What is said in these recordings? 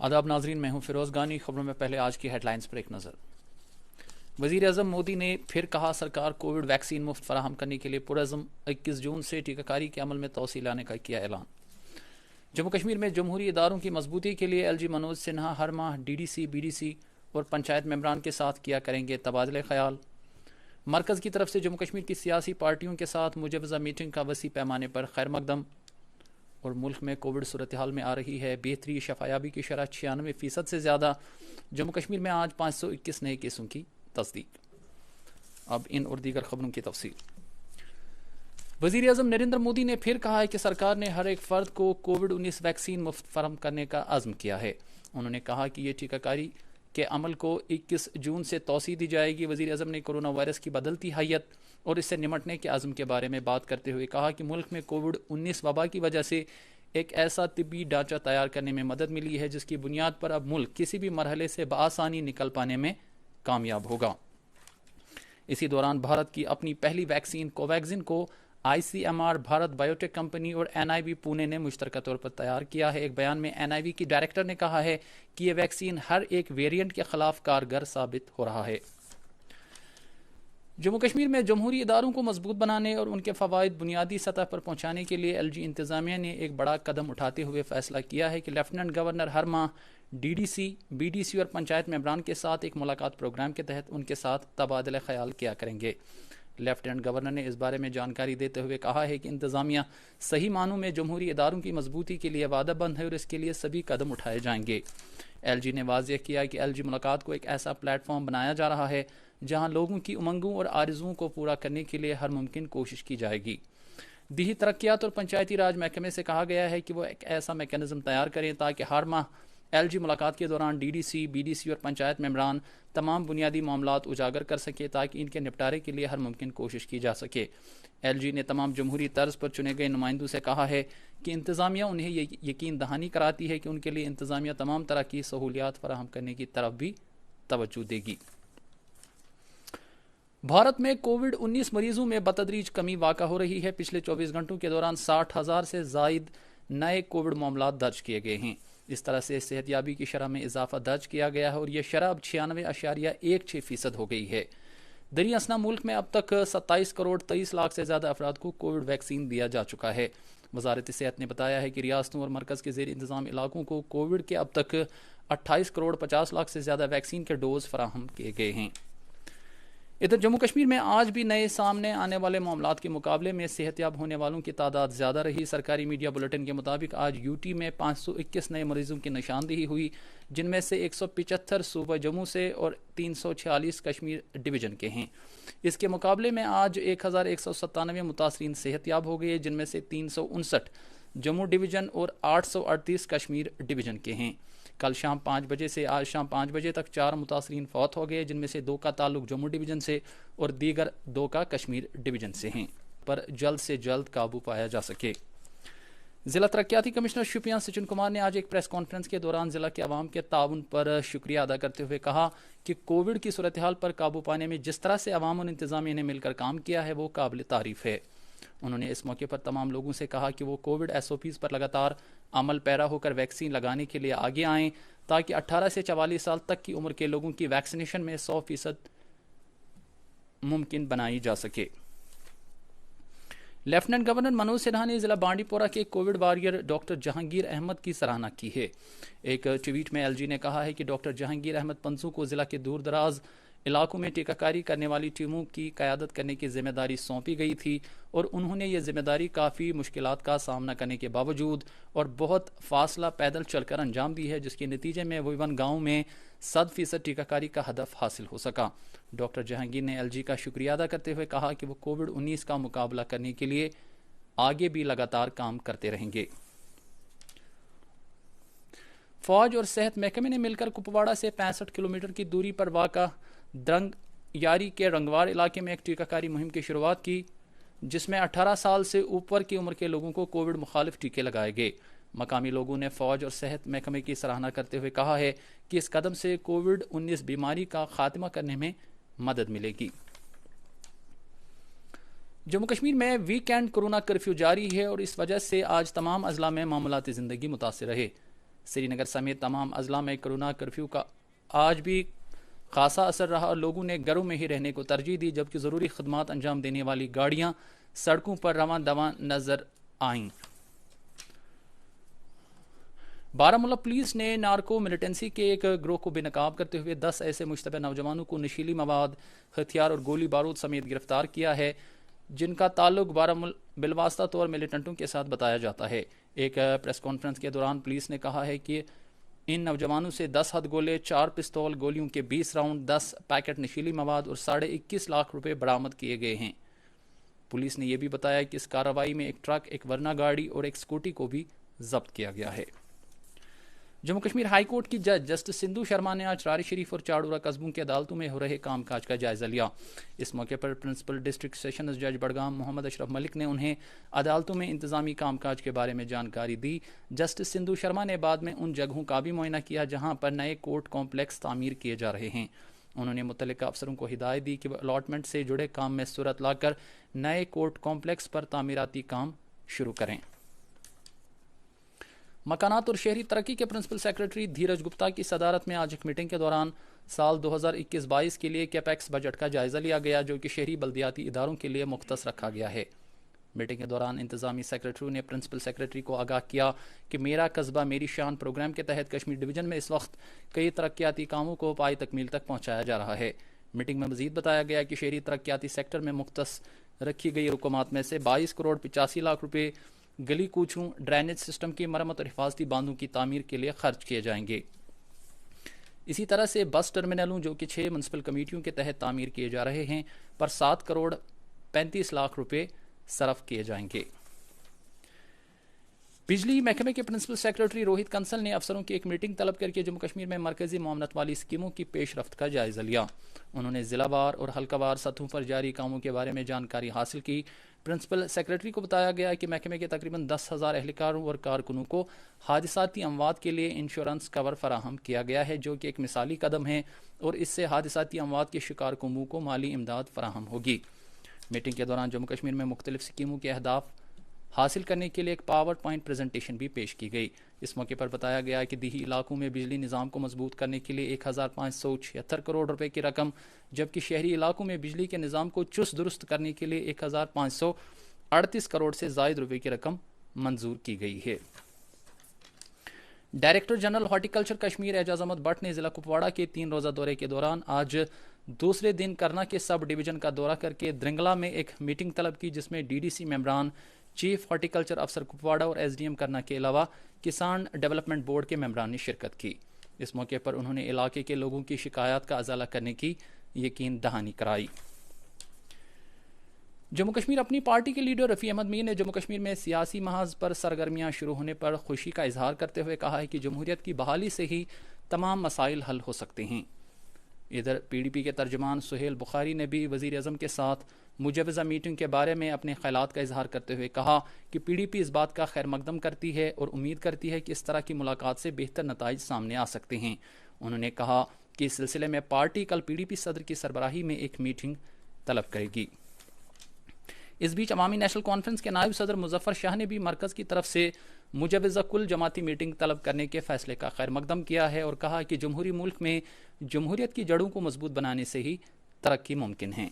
आदाब नाजरीन, मैं हूं फिरोज गानी। खबरों में पहले आज की हेडलाइंस पर एक नज़र। वज़ीर आज़म मोदी ने फिर कहा, सरकार कोविड वैक्सीन मुफ्त फराहम करने के लिए पुरज़्म। 21 जून से टीकाकारी के अमल में तोसी लाने का किया ऐलान। जम्मू कश्मीर में जमहूरी इदारों की मजबूती के लिए एलजी मनोज सिन्हा हर माह डीडीसी, बीडीसी और पंचायत मेंबरान के साथ किया करेंगे तबादले ख्याल। मरकज़ की तरफ से जम्मू कश्मीर की सियासी पार्टियों के साथ मुजवज़ा मीटिंग का वसी पैमाने पर खैर मकदम। और मुल्क में कोविड सूरत हाल में आ रही है बेहतरी, शफायाबी की शरह 96% से ज़्यादा। जम्मू कश्मीर में आज 521 नए केसों की तस्दीक। अब इन और दीगर खबरों की तफसील। वज़ीर आज़म नरेंद्र मोदी ने फिर कहा है कि सरकार ने हर एक फ़र्द को कोविड-19 वैक्सीन मुफ्त फराहम करने का अज़्म किया है। उन्होंने कहा कि ये टीकाकारी के अमल को 21 जून से तोसी दी जाएगी। वज़ीर आज़म ने कोरोना वायरस की बदलती हैयत और इससे निमटने के अज़्म के बारे में बात करते हुए कहा कि मुल्क में कोविड-19 वबा की वजह से एक ऐसा तिब्बी ढांचा तैयार करने में मदद मिली है जिसकी बुनियाद पर अब मुल्क किसी भी मरहले से बआसानी निकल पाने में कामयाब होगा। इसी दौरान भारत की अपनी पहली वैक्सीन कोवैक्सिन को आईसीएमआर भारत बायोटेक कंपनी और एनआईवी पुणे ने मुश्तरका तौर पर तैयार किया है। एक बयान में एनआईवी की डायरेक्टर ने कहा है कि यह वैक्सीन हर एक वेरिएंट के खिलाफ कारगर साबित हो रहा है। जम्मू कश्मीर में जमहूरी इदारों को मजबूत बनाने और उनके फ़वाइद बुनियादी सतह पर पहुँचाने के लिए एलजी इंतज़ामिया ने एक बड़ा कदम उठाते हुए फैसला किया है कि लेफ्टिनेंट गवर्नर हर माह डीडीसी, बीडीसी और पंचायत मेंबरान के साथ एक मुलाकात प्रोग्राम के तहत उनके साथ तबादला ख्याल किया करेंगे। लेफ्टिनेंट गवर्नर ने इस बारे में जानकारी देते हुए कहा है कि इंतज़ामिया सही मानों में जमहूरी इदारों की मजबूती के लिए वादाबंद है और इसके लिए सभी कदम उठाए जाएंगे। एलजी ने वाज़ेह किया कि एलजी मुलाकात को एक ऐसा प्लेटफॉर्म बनाया जा रहा है जहां लोगों की उमंगों और आरज़ुओं को पूरा करने के लिए हर मुमकिन कोशिश की जाएगी। दिही तरक्यात और पंचायती राज महकमे से कहा गया है कि वो एक ऐसा मैकेनिज्म तैयार करें ताकि हर माह एलजी मुलाकात के दौरान डीडीसी, बीडीसी और पंचायत मेंबरान तमाम बुनियादी मामलात उजागर कर सके ताकि इनके निपटारे के लिए हर मुमकिन कोशिश की जा सके। एलजी ने तमाम जमहूरी तर्ज पर चुने गए नुमाइंदों से कहा है कि इंतज़ामिया उन्हें यकीन दहानी कराती है कि उनके लिए इंतज़ामिया तमाम तरह की सहूलियात फराहम करने की तरफ भी तवज्जो देगी। भारत में कोविड-19 मरीजों में बतदरीज कमी वाक़ा हो रही है। पिछले 24 घंटों के दौरान 60,000 से ज़ायद नए कोविड मामलात दर्ज किए गए हैं। इस तरह से सेहतयाबी की शरह में इजाफा दर्ज किया गया है और यह शरह अब 96.16% हो गई है। दरी असना मुल्क में अब तक 27 करोड़ 23 लाख से ज़्यादा अफराद को कोविड वैक्सीन दिया जा चुका है। वजारत सेहत ने बताया है कि रियासतों और मरकज़ के ज़ेर इंतज़ाम इलाकों को कोविड के अब तक 28 करोड़ 50 लाख से ज़्यादा वैक्सीन के डोज फराहम किए गए हैं। इधर जम्मू कश्मीर में आज भी नए सामने आने वाले मामलात के मुकाबले में सेहतयाब होने वालों की तादाद ज़्यादा रही। सरकारी मीडिया बुलेटिन के मुताबिक आज यूटी में 521 नए मरीजों की निशानदेही हुई, जिनमें से 175 सूबा जम्मू से और 346 कश्मीर डिवीज़न के हैं। इसके मुकाबले में आज 1197 मुतासरीन सेहतयाब हो गए, जिनमें से 359 जम्मू डिवीज़न और 838 कश्मीर डिवीज़न के हैं। कल शाम 5 बजे से आज शाम 5 बजे तक 4 मुतासरीन फौत हो गए, जिनमें से 2 का ताल्लुक जम्मू डिवीज़न से और दीगर 2 का कश्मीर डिवीज़न से हैं, पर जल्द से जल्द काबू पाया जा सके। ज़िला तरक्याती कमिश्नर शुपियां सचिन कुमार ने आज एक प्रेस कॉन्फ्रेंस के दौरान ज़िला के अवाम के ताउन पर शुक्रिया अदा करते हुए कहा कि कोविड की सूरत हाल पर काबू पाने में जिस तरह से अवाम और इंतज़ामिया ने मिलकर काम किया है वो काबिल तारीफ़ है। उन्होंने इस मौके पर तमाम लोगों से कहा कि वो कोविड SOPs पर लगातार अमल पैरा होकर वैक्सीन लगाने के लिए आगे आएं ताकि 18 से 44 साल तक की उम्र के लोगों की वैक्सीनेशन में 100% मुमकिन बनाई जा सके। लेफ्टिनेंट गवर्नर मनोज सिन्हा ने जिला बांडीपोरा के covid warrior doctor Jahangir Ahmad की सराहना की है। एक ट्वीट में एलजी ने कहा है कि डॉक्टर जहांगीर अहमद पंसू को जिला के दूर दराज इलाकों में टीकाकारी करने वाली टीमों की क़यादत करने की जिम्मेदारी सौंपी गई थी और उन्होंने ये जिम्मेदारी काफ़ी मुश्किलात का सामना करने के बावजूद और बहुत फासला पैदल चलकर अंजाम दी है, जिसके नतीजे में वोवन गाँव में 100% टीकाकारी का हदफ हासिल हो सका। डॉक्टर जहांगीर ने एलजी का शुक्रिया अदा करते हुए कहा कि वो कोविड-19 का मुकाबला करने के लिए आगे भी लगातार काम करते रहेंगे। फौज और सेहत महकमे ने मिलकर कुपवाड़ा से 65 किलोमीटर की दूरी पर वाक़ा द्रंग यारी के रंगवार इलाके में एक टीकाकारी मुहिम की शुरुआत की, जिसमें 18 साल से ऊपर की उम्र के लोगों को कोविड मुखालिफ टीके लगाए गए। मकामी लोगों ने फौज और सेहत महकमे की सराहना करते हुए कहा है कि इस कदम से कोविड-19 बीमारी का खात्मा करने में मदद मिलेगी। जम्मू कश्मीर में वीकेंड कोरोना कर्फ्यू जारी है और इस वजह से आज तमाम अजला में मामूलाती ज़िंदगी मुतासिर रहे। سری نگر سمیت تمام اضلاع میں کورونا کرفیو کا آج بھی خاصا اثر رہا اور لوگوں نے گھروں میں ہی رہنے کو ترجیح دی، جبکہ ضروری خدمات انجام دینے والی گاڑیاں سڑکوں پر رواں دواں نظر آئیں۔ بارہمولہ پولیس نے نارکو ملیٹنسی کے ایک گروہ کو بے نقاب کرتے ہوئے 10 ایسے مشتبہ نوجوانوں کو نشیلی مواد، ہتھیار اور گولی بارود سمیت گرفتار کیا ہے جن کا تعلق بالواسطہ طور ملیٹنٹوں کے ساتھ بتایا جاتا ہے۔ ایک پریس کانفرنس کے دوران پولیس نے کہا ہے کہ ان نوجوانوں سے 10 ہتھ گولے، 4 پستول، گولیوں کے 20 راؤنڈ، 10 پیکٹ نشیلی مواد اور 21.5 لاکھ روپے برآمد کیے گئے ہیں۔ پولیس نے یہ بھی بتایا کہ اس کارروائی میں ایک ٹرک، ایک ورنا گاڑی اور ایک سکوٹی کو بھی ضبط کیا گیا ہے۔ جموں کشمیر ہائی کورٹ کی جج جسٹس سندھو شرما نے آج راری شریف اور چاڑورہ قصبوں کی عدالتوں میں ہو رہے کام کاج کا جائزہ لیا۔ اس موقع پر پرنسپل ڈسٹرکٹ سیشنز جج بڑگام محمد اشرف ملک نے انہیں عدالتوں میں انتظامی کام کاج کے بارے میں جانکاری دی۔ جسٹس سندھو شرما نے بعد میں ان جگہوں کا بھی معائنہ کیا جہاں پر نئے کورٹ کمپلیکس تعمیر کیے جا رہے ہیں۔ انہوں نے متعلقہ افسروں کو ہدایت دی کہ وہ الاٹمنٹ سے جڑے کام میں صورت لا کر نئے کورٹ کمپلیکس پر تعمیراتی کام شروع کریں۔ مکانات اور شہری ترقی کے پرنسپل سیکرٹری دھیرج گپتا کی صدارت میں آج ایک میٹنگ کے دوران سال 2021-22 کے لیے کیپیکس بجٹ کا جائزہ لیا گیا، جو کہ شہری بلدیاتی اداروں کے لیے مختص رکھا گیا ہے۔ میٹنگ کے دوران انتظامی سیکرٹری نے پرنسپل سیکرٹری کو آگاہ کیا کہ میرا قصبہ میری شان پروگرام کے تحت کشمیر ڈویژن میں اس وقت کئی ترقیاتی کاموں کو پائی تکمیل تک پہنچایا جا رہا ہے۔ میٹنگ میں مزید بتایا گیا کہ شہری ترقیاتی سیکٹر میں مختص رکھی گئی رقومات میں سے 22 کروڑ 85 لاکھ روپے گلی کوچوں، ڈرینیج سسٹم کی مرمت اور حفاظتی باندھوں کی تعمیر کے لیے خرچ کیے جائیں گے۔ اسی طرح سے بس ٹرمینلوں جو کہ 6 میونسپل کمیٹیوں کے تحت تعمیر کیے جا رہے ہیں پر 7 کروڑ 35 لاکھ روپے صرف کیے جائیں گے۔ بجلی محکمے کے پرنسپل سیکرٹری روہت کنسل نے افسروں کی ایک میٹنگ طلب کر کے جموں کشمیر میں مرکزی معاونت والی اسکیموں کی پیش رفت کا جائزہ لیا۔ انہوں نے ضلع وار اور حلقہ وار سطحوں پر جاری کاموں کے بارے میں جانکاری حاصل کی۔ پرنسپل سیکرٹری کو بتایا گیا کہ محکمے کے تقریباً 10,000 اہلکاروں اور کارکنوں کو حادثاتی اموات کے لیے انشورنس کور فراہم کیا گیا ہے، جو کہ ایک مثالی قدم ہے اور اس سے حادثاتی اموات کے شکار قوموں کو مالی امداد فراہم ہوگی۔ میٹنگ کے دوران جموں کشمیر میں مختلف اسکیموں کے اہداف حاصل کرنے کے لیے ایک پاور پوائنٹ پریزنٹیشن بھی پیش کی گئی۔ اس موقع پر بتایا گیا کہ دیہی علاقوں میں بجلی نظام کو مضبوط کرنے کے لیے 1,576 کروڑ روپے کی رقم، جبکہ شہری علاقوں میں بجلی کے نظام کو چست درست کرنے کے لیے 1,538 کروڑ سے زائد روپے کی رقم منظور کی گئی ہے۔ Director general horticulture Kashmir Ejaz Ahmad Bhat نے ضلع کپواڑہ کے 3 روزہ دورے کے دوران آج دوسرے دن کرنا کے سب ڈویژن کا دورہ کر کے درنگلا میں ایک میٹنگ طلب کی، جس میں DDC ممبران، چیف ہارٹیکلچر افسر کپواڑہ اور SDM کرنا کے علاوہ کسان ڈیولپمنٹ بورڈ کے ممبران نے شرکت کی۔ اس موقع پر انہوں نے علاقے کے لوگوں کی شکایات کا ازالہ کرنے کی یقین دہانی کرائی۔ جموں کشمیر اپنی پارٹی کے لیڈر رفیع احمد میر نے جموں کشمیر میں سیاسی محاذ پر سرگرمیاں شروع ہونے پر خوشی کا اظہار کرتے ہوئے کہا ہے کہ جمہوریت کی بحالی سے ہی تمام مسائل حل ہو سکتے ہیں۔ ادھر PDP کے ترجمان سہیل بخاری نے بھی وزیر اعظم کے ساتھ مجوزہ میٹنگ کے بارے میں اپنے خیالات کا اظہار کرتے ہوئے کہا کہ PDP اس بات کا خیر مقدم کرتی ہے اور امید کرتی ہے کہ اس طرح کی ملاقات سے بہتر نتائج سامنے آ سکتے ہیں۔ انہوں نے کہا کہ اس سلسلے میں پارٹی کل PDP صدر کی سربراہی میں ایک میٹنگ طلب کرے گی۔ اس بیچ عوامی نیشنل کانفرنس کے نائب صدر مظفر شاہ نے بھی مرکز کی طرف سے مجوزہ کل جماعتی میٹنگ طلب کرنے کے فیصلے کا خیر مقدم کیا ہے اور کہا کہ جمہوری ملک میں جمہوریت کی جڑوں کو مضبوط بنانے سے ہی ترقی ممکن ہے۔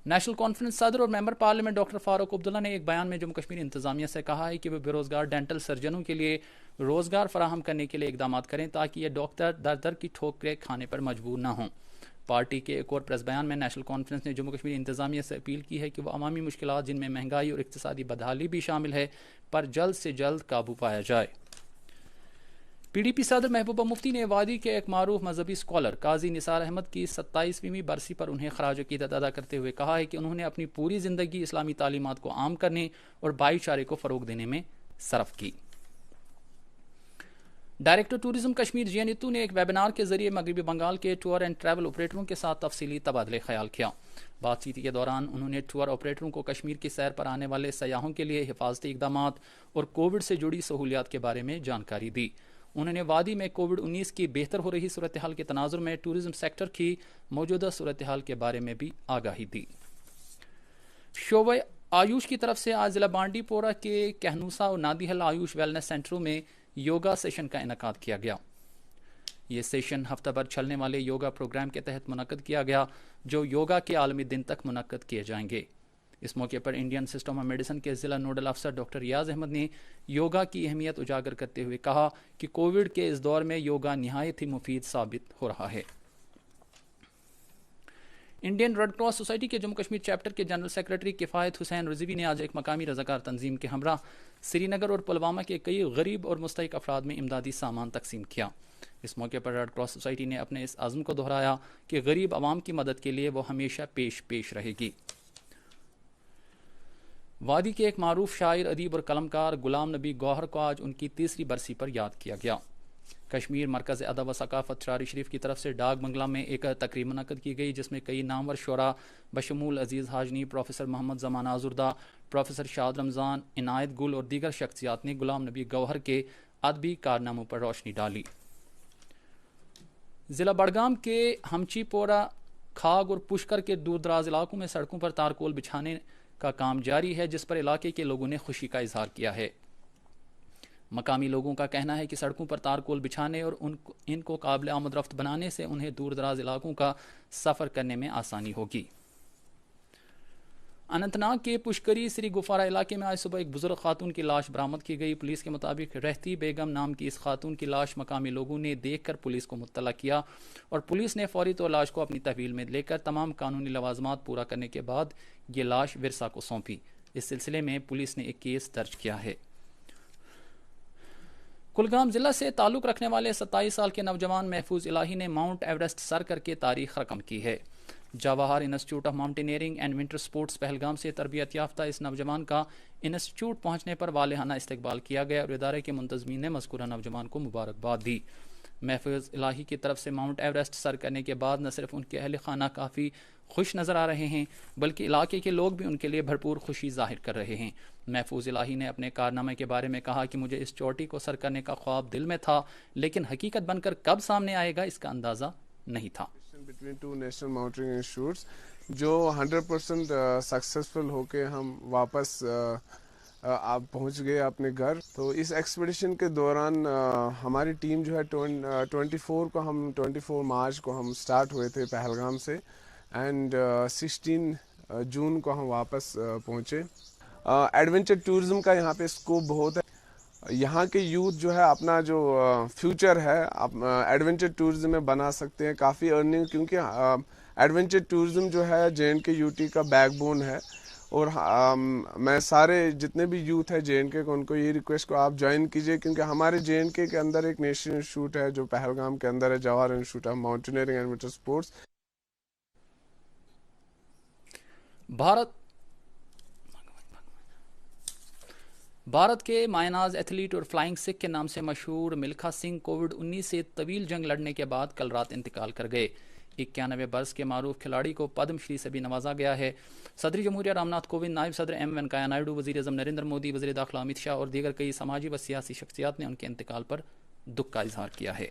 نیشنل کانفرنس صدر اور member parliament doctor Farooq Abdullah نے ایک بیان میں جموں کشمیر انتظامیہ سے کہا ہے کہ وہ بے روزگار ڈینٹل سرجنوں کے لیے روزگار فراہم کرنے کے لیے اقدامات کریں تاکہ یہ ڈاکٹر در در کی ٹھوکریں کھانے پر مجبور نہ ہوں۔ پارٹی کے ایک اور پریس بیان میں نیشنل کانفرنس نے جموں کشمیر انتظامیہ سے اپیل کی ہے کہ وہ عوامی مشکلات جن میں مہنگائی اور اقتصادی بدحالی بھی شامل ہے پر جلد سے جلد قابو پایا جائے۔ PDP صدر محبوبہ مفتی نے وادی کے ایک معروف مذہبی اسکالر قاضی نثار احمد کی 27ویں برسی پر انہیں خراج عقیدت ادا کرتے ہوئے کہا ہے کہ انہوں نے اپنی پوری زندگی اسلامی تعلیمات کو عام کرنے اور بھائی چارے کو فروغ دینے میں صرف کی۔ ڈائریکٹر ٹورزم کشمیر جے نیتو نے ایک ویبینار کے ذریعے مغربی بنگال کے ٹور اینڈ ٹریول آپریٹروں کے ساتھ تفصیلی تبادلہ خیال کیا۔ بات چیت کے دوران انہوں نے ٹور آپریٹروں کو کشمیر کی سیر پر آنے والے سیاحوں کے لیے حفاظتی اقدامات اور کووڈ سے جڑی سہولیات کے بارے میں جانکاری دی۔ انہوں نے وادی میں کووڈ-19 کی بہتر ہو رہی صورتحال کے تناظر میں ٹورزم سیکٹر کی موجودہ صورتحال کے بارے میں بھی آگاہی دی۔ شعبہ آیوش کی طرف سے آج ضلع بانڈی پورہ کے کہنوسا اور نادی حل آیوش ویلنس سینٹروں میں योगा सेशन का इनकाद किया गया। ये सेशन हफ्ता भर चलने वाले योगा प्रोग्राम के तहत मुनक्कद किया गया, जो योगा के आलमी दिन तक मुनक्कद किए जाएंगे। इस मौके पर इंडियन सिस्टम ऑफ मेडिसिन के ज़िला नोडल अफसर डॉक्टर रियाज अहमद ने योगा की अहमियत उजागर करते हुए कहा कि कोविड के इस दौर में योगा निहायत ही मुफीद साबित हो रहा है। इंडियन रेड क्रॉस सोसाइटी के जम्मू कश्मीर चैप्टर के जनरल सेक्रेटरी किफ़ायत हुसैन रिजवी ने आज एक मकामी रज़ाकार तंजीम के हमरा श्रीनगर और पुलवामा के कई गरीब और मुस्तहिक अफराद में इमदादी सामान तकसीम किया। इस मौके पर रेड क्रॉस सोसाइटी ने अपने इस आज़म को दोहराया कि गरीब आवाम की मदद के लिए वो हमेशा पेश रहेगी। वादी के एक मारूफ शायर, अदीब और कलमकार गुलाम नबी गौहर को आज उनकी 3री बरसी पर याद किया गया। कश्मीर मरकज़ अदब व सकाफ़त शारी शरीफ की तरफ से डाक बंगला में एक तकरीब मुनक्कद की गई, जिसमें कई नामवर शुरा बशमूल अजीज़ हाजनी, प्रोफेसर मोहम्मद ज़मान आजुर्दा, प्रोफेसर शाद रमज़ान, इनायत गुल और दीगर शख्सियात ने गुलाम नबी गौहर के अदबी कारनामों पर रोशनी डाली। ज़िला बड़गाम के हमचीपोरा, खाग और पुष्कर के दूर दराज इलाकों में सड़कों पर तारकोल बिछाने का काम जारी है, जिस पर इलाके के लोगों ने खुशी का इजहार किया है। मकामी लोगों का कहना है कि सड़कों पर तारकोल बिछाने और इनको काबिल आमद रफ्त बनाने से उन्हें दूर दराज इलाकों का सफ़र करने में आसानी होगी। अनंतनाग के पुष्करी श्री गुफारा इलाके में आज सुबह एक बुजुर्ग खातून की लाश बरामद की गई। पुलिस के मुताबिक रहती बेगम नाम की इस खातून की लाश मकामी लोगों ने देखकर पुलिस को मुत्तला किया और पुलिस ने फौरी तौर लाश को अपनी तहवील में लेकर तमाम कानूनी लवाजमात पूरा करने के बाद ये लाश विरसा को सौंपी। इस सिलसिले में पुलिस ने एक केस दर्ज किया है। कुलगाम जिला से ताल्लुक़ रखने वाले 27 साल के नौजवान महफूज इलाही ने माउंट एवरेस्ट सर करके तारीख रकम की है। Jawahar institute of mountaineering and winter sports Pahalgam से तरबियत याफ्ता इस नौजवान का इंस्टीट्यूट पहुंचने पर वालेहाना इस्तकबाल किया गया और इदारे के मुंतज़मीन ने मज़कूरा नौजवान को मुबारकबाद दी। महफूज इलाही की तरफ से माउंट एवरेस्ट सर करने के बाद न सिर्फ उनके अहल खाना काफ़ी खुश नज़र आ रहे हैं, बल्कि इलाके के लोग भी उनके लिए भरपूर खुशी जाहिर कर रहे हैं। महफूज इलाही ने अपने कारनामे के बारे में कहा कि मुझे इस चोटी को सर करने का ख्वाब दिल में था, लेकिन हकीकत बनकर कब सामने आएगा इसका अंदाज़ा नहीं था। Between two national mountaineering institutes जो 100% सक्सेसफुल होके हम वापस आप पहुंच गए अपने घर। तो इस एक्सपीडिशन के दौरान हमारी टीम जो है 24 मार्च को हम स्टार्ट हुए थे पहलगाम से एंड 16 जून को हम वापस पहुंचे। एडवेंचर टूरिज्म का यहाँ पे स्कोप बहुत है। यहाँ के यूथ जो है अपना जो फ्यूचर है एडवेंचर टूरिज्म में बना सकते हैं, काफ़ी अर्निंग, क्योंकि एडवेंचर टूरिज्म जो है JNK UT का बैकबोन है। और मैं सारे जितने भी यूथ है JNK को उनको ये रिक्वेस्ट को आप ज्वाइन कीजिए, क्योंकि हमारे JNK के अंदर एक नेशनल इंस्टीट्यूट है जो पहलगाम के अंदर है, Jawahar institute of mountaineering and winter sports. Bharat के मायनाज एथलीट और फ्लाइंग सिख के नाम से मशहूर मिल्खा सिंह कोविड-19 से तवील जंग लड़ने के बाद कल रात इंतकाल कर गए। 91 बरस के मारूफ खिलाड़ी को पद्म श्री से भी नवाजा गया है। सदर जमहूरिया रामनाथ कोविंद, नायब सदर M वेंकैया नायडू, वज़ीर आज़म नरेंद्र मोदी, वज़ीर दाखिला अमित शाह और दीगर कई समाजी व सियासी शख्सियात ने उनके इंतकाल पर दुख का इजहार किया है।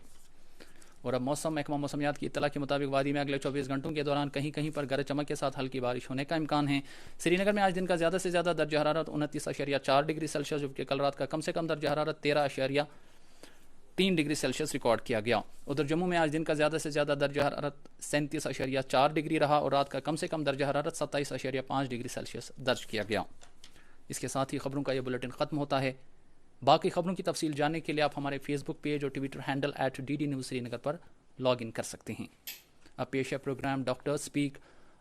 और अब मौसम महकमा मौसमियात की इत्तला के मुताबिक वादी में अगले 24 घंटों के दौरान कहीं कहीं पर गरज चमक के साथ हल्की बारिश होने का इम्कान है। श्रीनगर में आज दिन का ज़्यादा से ज़्यादा दर्जा हरारत 29.4 डिग्री सेल्सियस, जबकि कल रात का कम से कम दर्जा हरारत 13.3 डिग्री सेल्सियस रिकॉर्ड किया गया। उधर जम्मू में आज दिन का ज़्यादा से ज़्यादा दर्जा हरारत 37.4 डिग्री रहा और रात का कम से कम दर्जा हरारत 27.5 डिग्री सेल्सियस दर्ज किया गया। इसके साथ ही खबरों का यह बुलेटिन ख़त्म होता है। बाकी खबरों की तफसील जानने के लिए आप हमारे फेसबुक पेज और Twitter handle @DD news Srinagar पर लॉग इन कर सकते हैं। अब पेश है प्रोग्राम डॉक्टर स्पीक।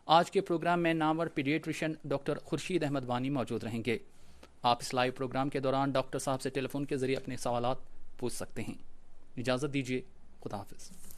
आज के प्रोग्राम में नामवर पीडियाट्रिशियन डॉक्टर खुर्शीद अहमद वानी मौजूद रहेंगे। आप इस लाइव प्रोग्राम के दौरान डॉक्टर साहब से टेलीफोन के जरिए अपने सवालात पूछ सकते हैं। इजाज़त दीजिए, खुदा हाफिज़।